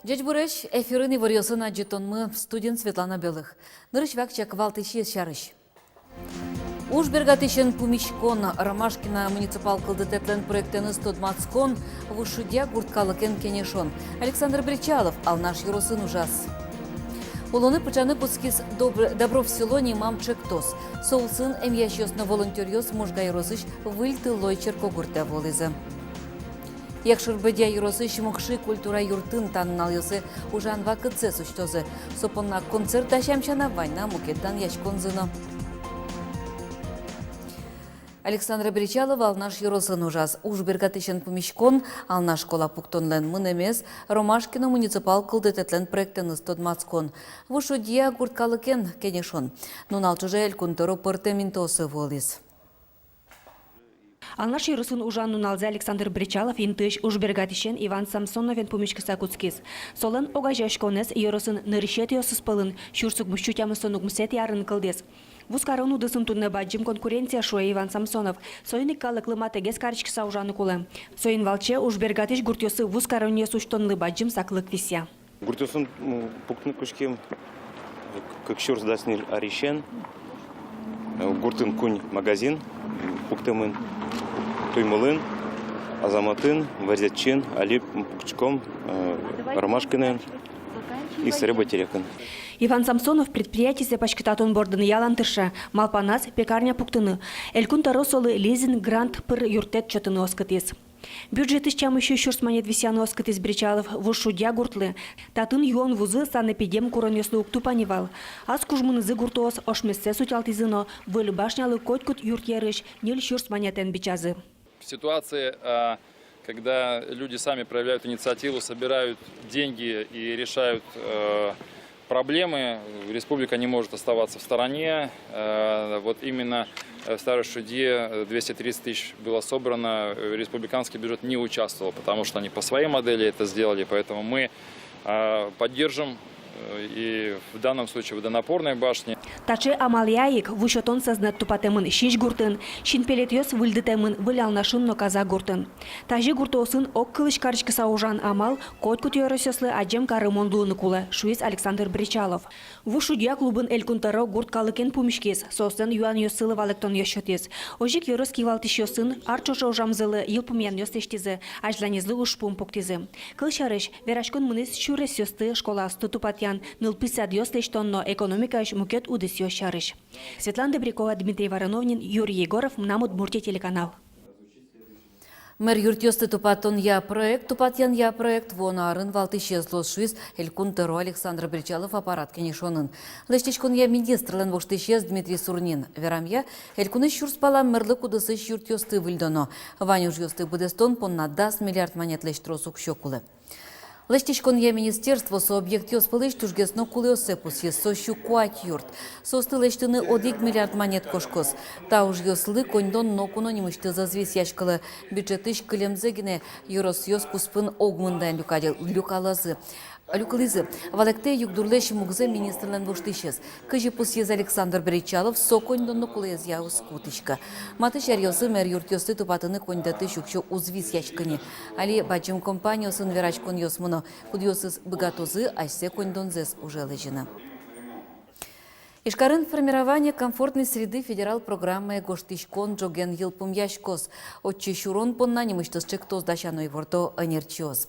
Дядь Буреш, эфирыны варьосына жетонмы студент Светлана Белых. Нырыш вакча квалтыши шарыш. Уж бергатышен пумичкон Ромашкина муниципал кылдытетлен проектен стодмацкон вышудя гурткалыкен кенешон. Александр Бричалов, ал наш юросын ужас. Улоны пычаны пускис добро в село мам чектос. Соусын эмьящёсно волонтерёс можгай розыш выльты лойчер когурта волызы. Якшыр бедя юросыш мокши культура юртын таннал йосы ужан вакытсе сучтозы. Сопонна концерт дашамчана вайна мукеттан яшконзыно. Александр Бричалов ал наш юросын ужас. Уж бергатышен пумичкон ал наш школа пуктонлен мынемес Ромашкино муниципал кылдытетлен проектен ыстодмацкон. Вушудия гурткалыкен кенешон. Нунал чужел кунтору пыртеминтосы волис. Ал наш юросын ужан нуналзе Александр Бричалов интыш ужбергатишен Иван Самсоновен пумичкаса куцкис. Солын огажашконес юросын нырышет йосыспылын шурсук мущутямы сонук мсет ярын кылдес. Вускарын удысын тунны баджим конкуренция шуэ Иван Самсонов. Соиник калыклы матегес каричкиса ужаны кулы. Соин валче ужбергатиш гуртёсы вускарын сучтонлы баджим саклык вися. Гуртёсын пуктны кушкем как шурс даснир аришен. Гуртын кунь магазин пуктымын. Туймылын, Азаматын, Варзятчин, Алип, Пукчком, Ромашкины и Сарыбатерекин. Иван Самсонов предприятие пачкататон бордыны ялантырша, Малпанас, пекарня пуктыны. Элькун таросолы лизин грант пыр юртет чотыны оскатис. Бюджет ищам еще шурсманет висяны оскатис Бричалов вушудя гуртлы. Татын юон вузы санэпидем куронёслы уктупанивал. Аз кужмынызы гуртоос ошмессе сутялтизыно, вылы башнялы котькут юрт ярыш, нель шурсманетен бичазы. В ситуации, когда люди сами проявляют инициативу, собирают деньги и решают проблемы, республика не может оставаться в стороне. Вот именно в Старой Шуде 230 тысяч было собрано, республиканский бюджет не участвовал, потому что они по своей модели это сделали, поэтому мы поддержим и в данном случае водонапорной башни. Таче амалияик вушотон сознат тупатемын шиш гуртын, шинпелетёс выльдытемын вылялнашын noказа гуртын. Тажи гуртосын ок кылыш карычкыса ужан амал коткут йоросёслы аджем карымондлуны кулы, шуиз Александр Бричалов. Вушудья клубын элькунтаро гурткалыкен пумишкес, сосын юан йосылы валектон йошотес. Ожик йорос кивалтиш йосын, арчоша ужамзылы йылпумян йостештизы, ажланезлы ушпум поктизы. Кылшарыш, верашкон мыныс шурес йосты школа асты тупатян, нылписад йостештонно экономика мукет удыс йошарыш. Светлана Добрякова, Дмитрий Вороновнин, Юрий Егоров, Мнам Удмуртия телеканал. Мэр юртёсты тупатон я проект вонарын валтышезлос шуиз элькунтеро Александр Бричалов аппарат кенешонын. Лештичкон я министрлен воштышез Дмитрий Сурнин. Верам я элькуны шурспала мэрлы кудысы юртёсты выльдоно. Ванюж ёсты будестон понна 10 миллиард монет лештросук щокулы. Лештичкон я министерство со объект ёспылыш тужгесно кулёсы пусьес со щукуать юрт. Состы лештыны 1 миллиард монет кошкос. Та уж ёслы коньдон нокуно немышты зазвес яшкалы бюджетыш кылемзегине юрос ёс куспын огмындан люкалазы. Люкализы. Валекте югдурлеш мугзе министрлен воштышез. Кыжи пусьез Александр Бричалов со коньдон кулез яус кутышка. Матыш ярьёсы мэр юртёсты тупатыны коньдаты щукшо узвис яшкыни. Али баджим компаниясын верачкон ёсмыно. Кудьёсыз богатозы айсе коньдонзес уже лежина. Ишкарын формирование комфортной среды федерал программы Гоштишкон Джоген Йылпум Яшкос. Отчи шурон понна немыштыз чектоз дашаной ворто энерчиоз.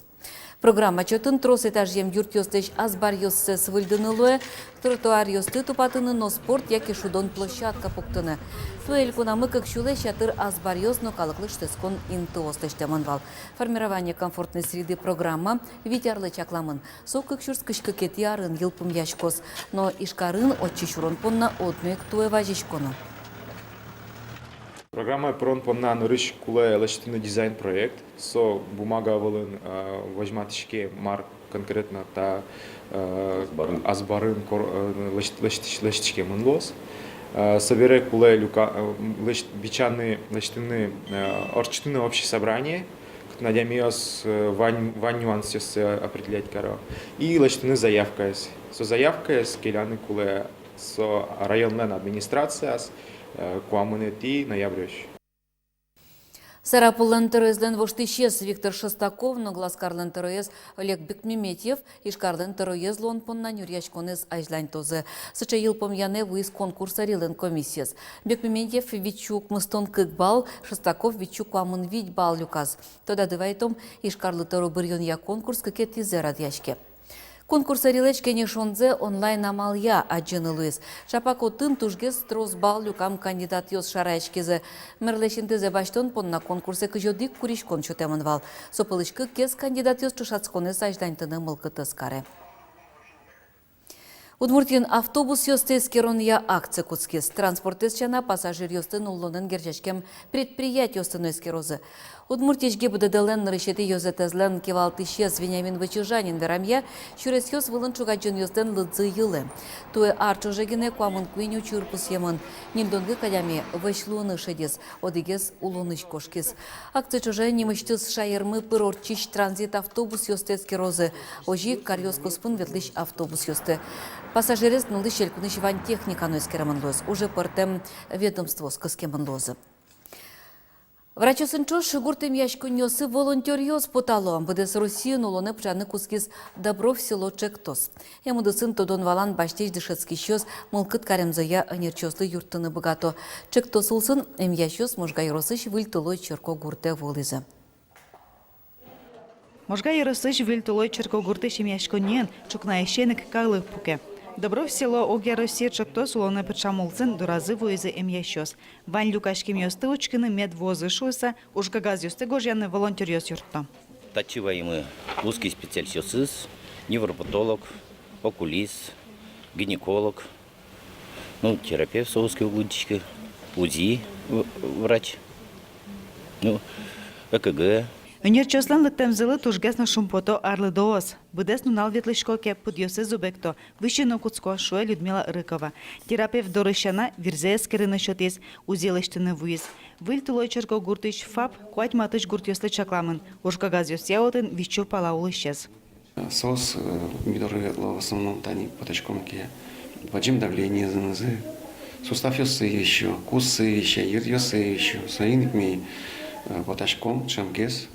Программа чотын трос этажем юртёстыш азбар ёссес выльдынылуэ, тротуар ёсты тупатыны, но спорт яки шудон площадка пуктыны. Туэль кунамы как шуле шатыр азбар ёс, но калыклыш тескон инты остыштаманвал. Формирование комфортной среды программа витярлы чакламын. Со как шурскышкы кетиарын Йылпум Яшкос, но ишкарын отчи шурон понна отмек туэ важишкону. Программа прон понна нырыш куле лештыны дизайн проект. Со бумага вылын важматышке марк конкретно та азбарын лештышке мынлос. Собере куле бичаны лештыны орчтыны общее собрание. Надеемся вань нюансы определять каро. И лештыны заявка. Со заявка с келяны куле со районная администрация. Куамынети ноябрёш. Сарапуллан ТРСлен воштищес Виктор Шестаков, Ногласкарлен ТРС Олег Бекмеметьев, Ишкарлен ТРС лон понна Нюрьячконез Айжлань тозе. Сыча йылпом яне выис конкурса рилен комиссияс. Бекмеметьев Вичук мыстон кык-бал, Шестаков Вичук вамын вить бал люказ. Тода дывайтом Ишкарлы ТРО бырьон я конкурс кыкет изерад яшке. Конкурса рилечке нешонзе онлайн амалия аджыны луис. Шапако тын тужгес трос бал люкам кандидат йос шарайчкезе. Мерлешинтезе баштон понна конкурсе кыжодик куришкон чотемын вал. Сопылышкы кес кандидат йос чушацконе сайждантыны мылкы тыскаре. Удмуртин автобус йостес керония акция куцкес. Транспорт чана пассажир йостын уллонын гержачкем предприятие йостын эскерозы. Удмуртичге БДДЛен решети йозетезлен кевалтышес Вениамин Вычужанин верамья чурес йос вылын чугаджын йостен лыдзы йылы. Туэ арчожегине куамын куиню чурпус емын. Нимдонгы калями вышлуны шедес, одигес улоныш кошкес. Акция чуже немыштыз шайырмы пырорчищ транзит автобус йостес керозы. Ожи карьоскоспын ветлищ автобус йосты. Пассажирес нулы щелькуныш вань техника нойскеремын лоз. Уже пыртем ведомство скыскемын лозы. Врачосынчош гуртем яшкуньосы волонтер йос потало. Бдес Россию нулоны пжаны кускис добро в село Чектос. Ямуды сын тодон валан баштеж дышецкий щос мылкыт каремзая анерчослы юртыны богато. Чектос улсын эм ящос можга йросыш выльтылой черко гурте волызы. Можга йросыш выльтылой черко гурте шем яшкуньен чукна ещенек кайлы пуке. Добро в село Огя Россия Чектос улоны печамулцын дуразы войзы эм ящос. Вань люкашкем йосты учкины мед возы шуйса, уж гагаз йосты гожьяны волонтер йос юртто. Тачиваемый узкий специалист, невропатолог, окулист, гинеколог, терапевт в узкой углычке, УЗИ врач, ЭКГ. Өнерчослан лыктемзылы тужгесно шумпото арлы доос. Быдес нунал ветлышкоке подьосы зубекто. Выщено куцко шуэ Людмила Рыкова. Терапевт дорыщана вирзе скерыны шотес. Узелыштыны вуиз. Выльтылой черко гуртыш фаб куать матыш гуртьослы чакламын. Ушка газьос яотын вичу палаулы щез. Сос, мидоры в основном тани поточкомки. Ваджим давление занозы. Сустав йосы еще, кусы еще, ир йосы еще. Саиник ми поточком, шамкес.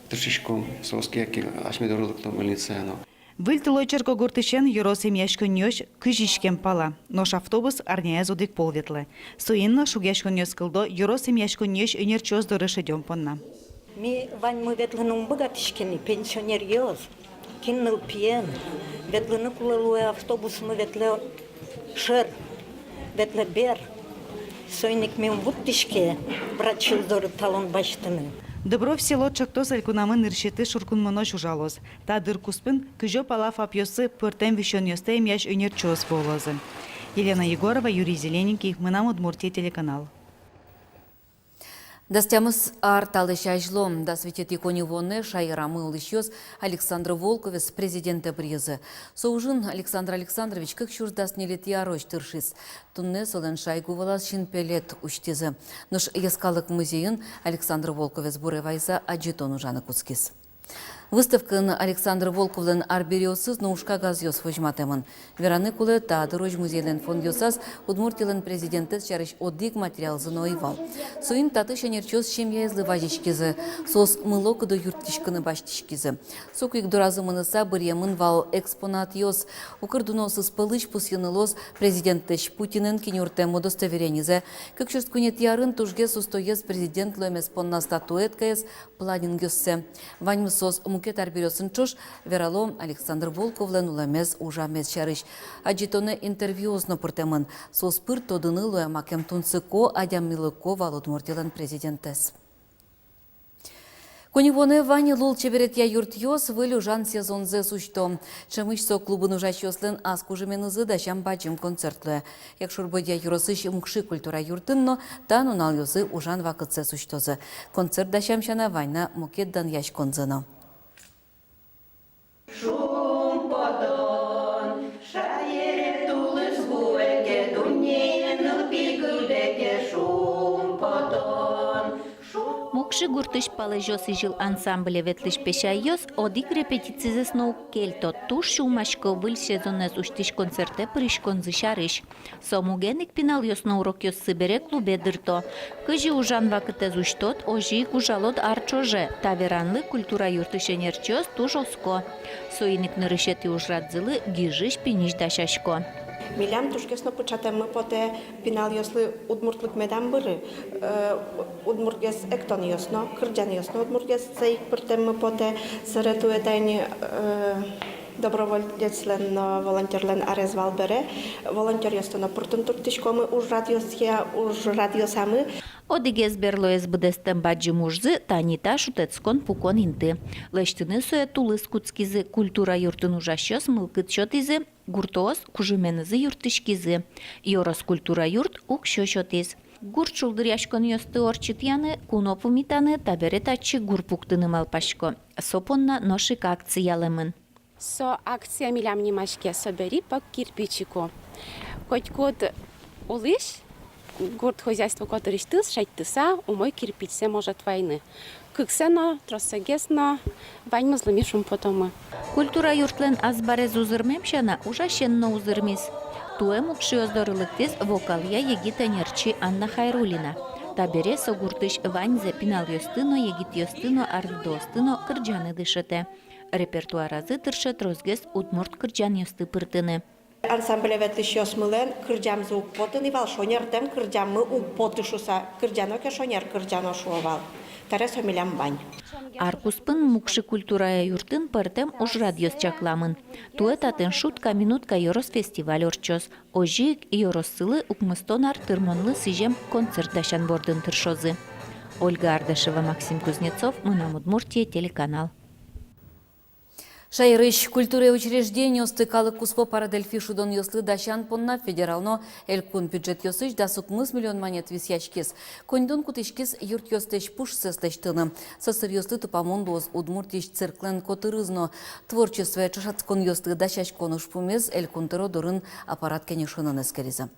Тышечком, соски акил, аш мидорылыктан больницаяно. Выльтылой черко гуртышен юросым яшконьёш кыжишкем пала. Нош автобус арняя зодик полветлы. Суинно шугяшконьёс кылдо юросым яшконьёш өнерчоз дорышедём понна. Ми вань мы ветлыным богатышкени, пенсионер йоз, кинныл пьен, ветлыны кулалуе автобус мы ветле шер, ветле бер, сойник мен вуттышке, врачы доры талон баштыны. Добро в село Чектос алькунамын иршеты шуркун монош ужалоз. Та дыркуспын кыжо палаф апьосы пыртем вишон ёстаем яш өнерчоз болозы. Елена Егорова, Юрий Зелененький, Мынам Удмуртия телеканал. Дастямыз арталыш ажлом, да светет иконивоне шайрамы улышёс Александр Волковец, президенты призы. Соужын Александр Александрович, как чурдас нелет яроч тыршис. Тунне солен шайгу валас шинпелет уштизы. Нуш ескалык музейын Александр Волковец буревайза аджитон ужаны куцкис. Выставканы Александр Волковлен арбериосыз наушка газьос вожматемын. Вераны кулы таадырож музейлен фондиосаз Удмуртилен президенты чарыш оддик материал зыноивал. Суин таты шенерчоз шемьязлы важичкизы, сос мылокыды юрттишканы баштишкизы. Сокуик дуразы мыныса бырьямын вал экспонат йос. Укырдуносыз пылыш пусьянылоз президенттыш Путинен кинюртем удостоверенизе. Как шерсткунет ярын тужге сустоез президент ломес понна статуэткаез планингёссе. Вань сос мукет арберёсын чош верало Александр Волковлен уламез ужамез чарыш. Аджитоне интервьюзно пыртемын. Сос пыр тодыны луя макем тунцыко адяммилыко валудмуртилен президентес. Конивоне вани лул чеберет я юрт йос вылю жан сезонзе сучто. Чемышсо клубын ужачослен аскужеменызы да шамбачым концертле. Як шурбодя юросыш мукши культура юртынно, та нунал йозы ужан вакытсе сучтозы. Концерт да шамшана вайна мукетдан яш конзыно. Мукши гурт юртыш палежос и жил ансамбле ветлиш пешайос, одик репетиции снов кельто туш шумашко был сезонез уштиш концерте приш конзышарыш. Сомугеник пинал ёсно урок ёс сыбере клубе дырто. Кыжи ужан вакытез уштот, ожи кужалот арчоже, таверанлы культура юртышенерчёс тужоско. Соиник нырышети ужрадзылы гижиш пиниш дашашко. Милям тушкесно початем поте пинал ёслы удмуртлык медам быры. Удмуртгес эктон ёсно, кырджан ёсно удмуртгес цейк пыртем поте сырету этайни добровольцлен, волонтерлен арезвал бере. Волонтер ёстона пыртын туртишкомы уж радиосамы. Одигез берлоез бдестем баджи мужзы танита шутецкон пукон инты. Лештыны суе тулыс куцкизы культура юртын ужащёс мылкыт шотизы, гуртоос кужуменызы юртышкизы. Йорос культура юрт ук шошотиз. Гурт шулдыряшкон ёсты орчит яны, кунопу митаны таберетачы гурпуктыны малпашко. Сопонна ношик акциялемын. Со акция милям немашке собери по кирпичику. Хоть код улыш, гурт хозяйство код рештыс, шайтыса, умой кирпичсе может войны. Кыксено, тросагесно, вань мызлымишум потомы. Культура юртлен азбарез узырмемшана ужашенно узырмис. Туем укшиоздорылыктез вокалия егитанерчи Анна Хайрулина. Табере согуртыш ваньзе пинал ёстыно, егит ёстыно, ардостыно, кырджаны дышете. Репертуаразы тыршет розгес удмурт кырджан ёсты пыртыны. Ансамбле ветлиш ёсмылен кырджамзы ук потын ивал шонертем кырджамы ук потышуса. Кырджано ке шонер кырджано шуовал. Таресо милям бань. Аркуспын мукши культурая юртын пыртем уж радиос чакламын. Туэтатын шутка минутка йорос фестиваль орчос. Ожик йорос сылы укмыстонар тырмонлы сижем концерт дашан бордын тыршозы. Ольга Ардашева, Максим Кузнецов, Мынам Удмуртия, телеканал. Шайрыш культура учреждения стыкалы куспо парадельфи шудон ёслы дащан понна федерално элькун бюджет ёсыш да сукмыс миллион монет висячкис. Кондон кутышкис юрт ёстыш пуш сестыштыны. Сосыр ёслы тупамондоз удмуртиш цирклен котырызно. Творчество чашацкон ёслы дащашкон ушпумез элькун дырын аппарат кенешынын эскериза.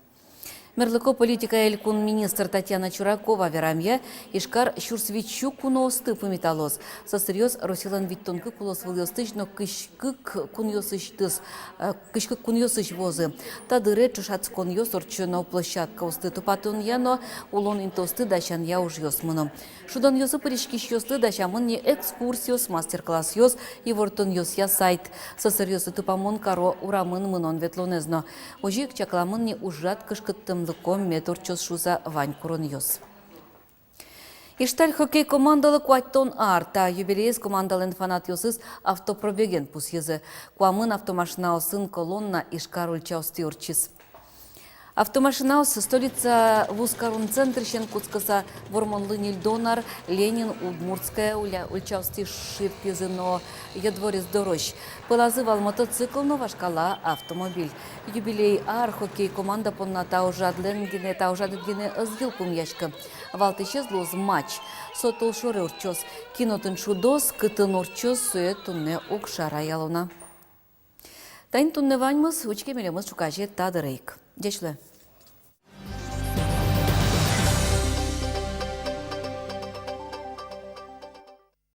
Мерлыко политика элькун министр Татьяна Чуракова верамья ишкар щурсвичу куноосты пымиталос. Сосырьёс Росилан Виттонкы кулос выльёстыч, но кышкык куньёсыч возы. Тадыре чушацкон ёс орчено площадка усты тупатун яно улон интосты дащан я уж ёсмыно. Шудан ёсы паришкиш ёсты дащамын не экскурсиос, мастер-класс ёс и вортон ёс я сайт. Сосырьёсы тупамон каро урамын мынон ветлонезно. Ожик чакламын не ужат кышкыттым лыком меторчос шуза вань курон ёс. Ишталь хоккей командалы куаттон арта юбилейс командален фанат ёсыз автопробеген пус езы. Куамын автомашина осын колонна ишкар ульчаусты орчиз. Автомашина с столица Вускарун центр Щенкутскаса Вормонлы Нильдонар Ленин Удмуртская ульчаусты шипкизы, но едворец дорожь. Полазывал мотоцикл, но вашкала автомобиль. Юбилей ар хоккей команда понна таужадленгине ызгил пумьячка. Валт исчезлоз матч. Сотол шоре урчос. Кинотын шудос, кытын урчос, суетунне укшара ялуна. Тайн тунне ваньмыз, учке мелемыз чукаже тадырейк. Дешле.